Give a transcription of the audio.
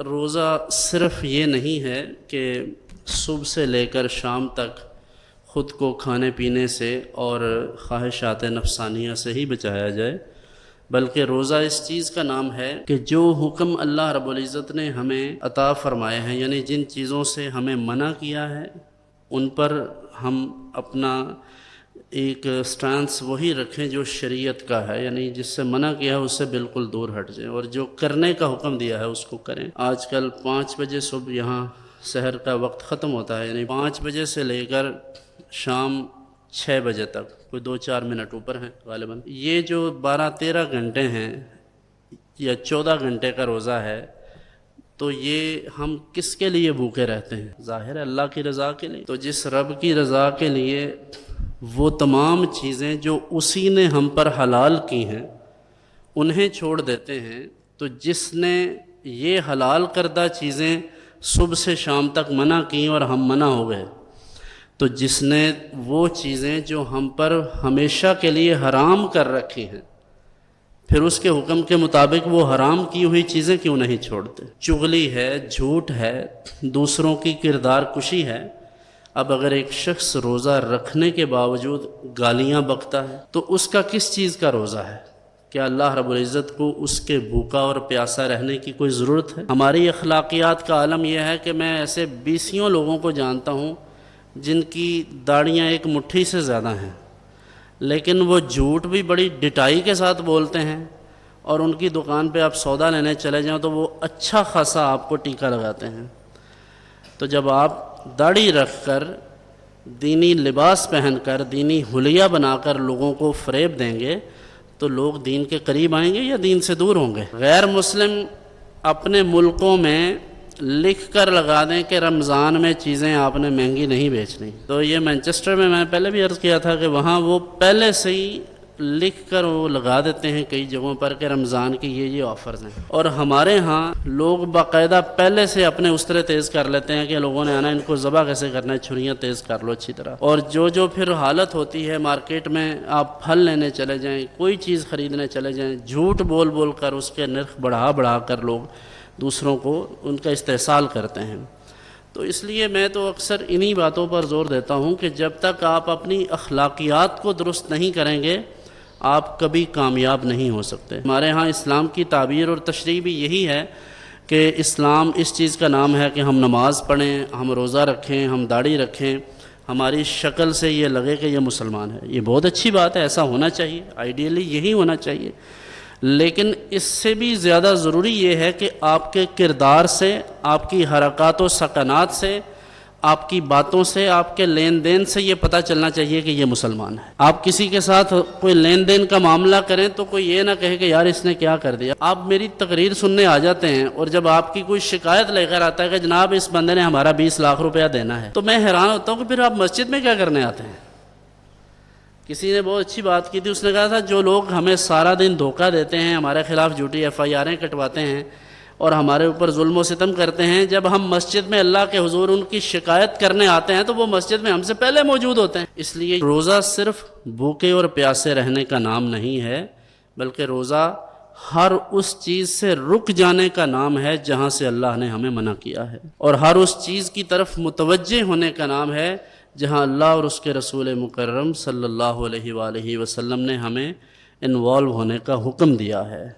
روزہ صرف یہ نہیں ہے کہ صبح سے لے کر شام تک خود کو کھانے پینے سے اور خواہشات نفسانیہ سے ہی بچایا جائے، بلکہ روزہ اس چیز کا نام ہے کہ جو حکم اللہ رب العزت نے ہمیں عطا فرمائے ہیں، یعنی جن چیزوں سے ہمیں منع کیا ہے ان پر ہم اپنا ایک سٹانس وہی رکھیں جو شریعت کا ہے، یعنی جس سے منع کیا ہے اس سے بالکل دور ہٹ جائیں، اور جو کرنے کا حکم دیا ہے اس کو کریں۔ آج کل 5 بجے صبح یہاں سحر کا وقت ختم ہوتا ہے، یعنی 5 بجے سے لے کر شام 6 بجے تک، کوئی 2-4 منٹ اوپر ہیں غالباً، یہ جو 12-13 گھنٹے ہیں یا 14 گھنٹے کا روزہ ہے، تو یہ ہم کس کے لیے بھوکے رہتے ہیں؟ ظاہر ہے اللہ کی رضا کے لیے۔ تو جس رب کی رضا کے لیے وہ تمام چیزیں جو اسی نے ہم پر حلال کی ہیں انہیں چھوڑ دیتے ہیں، تو جس نے یہ حلال کردہ چیزیں صبح سے شام تک منع کیں اور ہم منع ہو گئے، تو جس نے وہ چیزیں جو ہم پر ہمیشہ کے لیے حرام کر رکھی ہیں، پھر اس کے حکم کے مطابق وہ حرام کی ہوئی چیزیں کیوں نہیں چھوڑتے؟ چغلی ہے، جھوٹ ہے، دوسروں کی کردار کشی ہے۔ اب اگر ایک شخص روزہ رکھنے کے باوجود گالیاں بکتا ہے تو اس کا کس چیز کا روزہ ہے؟ کیا اللہ رب العزت کو اس کے بھوکا اور پیاسا رہنے کی کوئی ضرورت ہے؟ ہماری اخلاقیات کا عالم یہ ہے کہ میں ایسے 20 لوگوں کو جانتا ہوں جن کی داڑیاں ایک مٹھی سے زیادہ ہیں، لیکن وہ جھوٹ بھی بڑی ڈٹائی کے ساتھ بولتے ہیں، اور ان کی دکان پہ آپ سودا لینے چلے جائیں تو وہ اچھا خاصا آپ کو ٹیکا لگاتے ہیں۔ تو جب آپ داڑھی رکھ کر، دینی لباس پہن کر، دینی حلیہ بنا کر لوگوں کو فریب دیں گے تو لوگ دین کے قریب آئیں گے یا دین سے دور ہوں گے؟ غیر مسلم اپنے ملکوں میں لکھ کر لگا دیں کہ رمضان میں چیزیں آپ نے مہنگی نہیں بیچنی۔ تو یہ مانچسٹر میں نے پہلے بھی عرض کیا تھا کہ وہاں وہ پہلے سے ہی لکھ کر وہ لگا دیتے ہیں کئی جگہوں پر کہ رمضان کی یہ آفرز ہیں، اور ہمارے ہاں لوگ باقاعدہ پہلے سے اپنے استرے تیز کر لیتے ہیں کہ لوگوں نے آنا، ان کو ذبح کیسے کرنا ہے، چھریاں تیز کر لو اچھی طرح۔ اور جو پھر حالت ہوتی ہے مارکیٹ میں، آپ پھل لینے چلے جائیں، کوئی چیز خریدنے چلے جائیں، جھوٹ بول بول کر اس کے نرخ بڑھا کر لوگ دوسروں کو ان کا استحصال کرتے ہیں۔ تو اس لیے میں تو اکثر انہی باتوں پر زور دیتا ہوں کہ جب تک آپ اپنی اخلاقیات کو درست نہیں کریں گے آپ کبھی کامیاب نہیں ہو سکتے۔ ہمارے ہاں اسلام کی تعبیر اور تشریح بھی یہی ہے کہ اسلام اس چیز کا نام ہے کہ ہم نماز پڑھیں، ہم روزہ رکھیں، ہم داڑھی رکھیں، ہماری شکل سے یہ لگے کہ یہ مسلمان ہے۔ یہ بہت اچھی بات ہے، ایسا ہونا چاہیے، آئیڈیلی یہی ہونا چاہیے، لیکن اس سے بھی زیادہ ضروری یہ ہے کہ آپ کے کردار سے، آپ کی حرکات و سکنات سے، آپ کی باتوں سے، آپ کے لین دین سے یہ پتہ چلنا چاہیے کہ یہ مسلمان ہے۔ آپ کسی کے ساتھ کوئی لین دین کا معاملہ کریں تو کوئی یہ نہ کہے کہ یار اس نے کیا کر دیا۔ آپ میری تقریر سننے آ جاتے ہیں اور جب آپ کی کوئی شکایت لے کر آتا ہے کہ جناب اس بندے نے ہمارا 20 لاکھ روپیہ دینا ہے، تو میں حیران ہوتا ہوں کہ پھر آپ مسجد میں کیا کرنے آتے ہیں؟ کسی نے بہت اچھی بات کی تھی، اس نے کہا تھا جو لوگ ہمیں سارا دن دھوکہ دیتے ہیں، ہمارے خلاف جھوٹی FIRیں کٹواتے ہیں اور ہمارے اوپر ظلم و ستم کرتے ہیں، جب ہم مسجد میں اللہ کے حضور ان کی شکایت کرنے آتے ہیں تو وہ مسجد میں ہم سے پہلے موجود ہوتے ہیں۔ اس لیے روزہ صرف بھوکے اور پیاسے رہنے کا نام نہیں ہے، بلکہ روزہ ہر اس چیز سے رک جانے کا نام ہے جہاں سے اللہ نے ہمیں منع کیا ہے، اور ہر اس چیز کی طرف متوجہ ہونے کا نام ہے جہاں اللہ اور اس کے رسول مکرم صلی اللہ علیہ وآلہ وسلم نے ہمیں انوالو ہونے کا حکم دیا ہے۔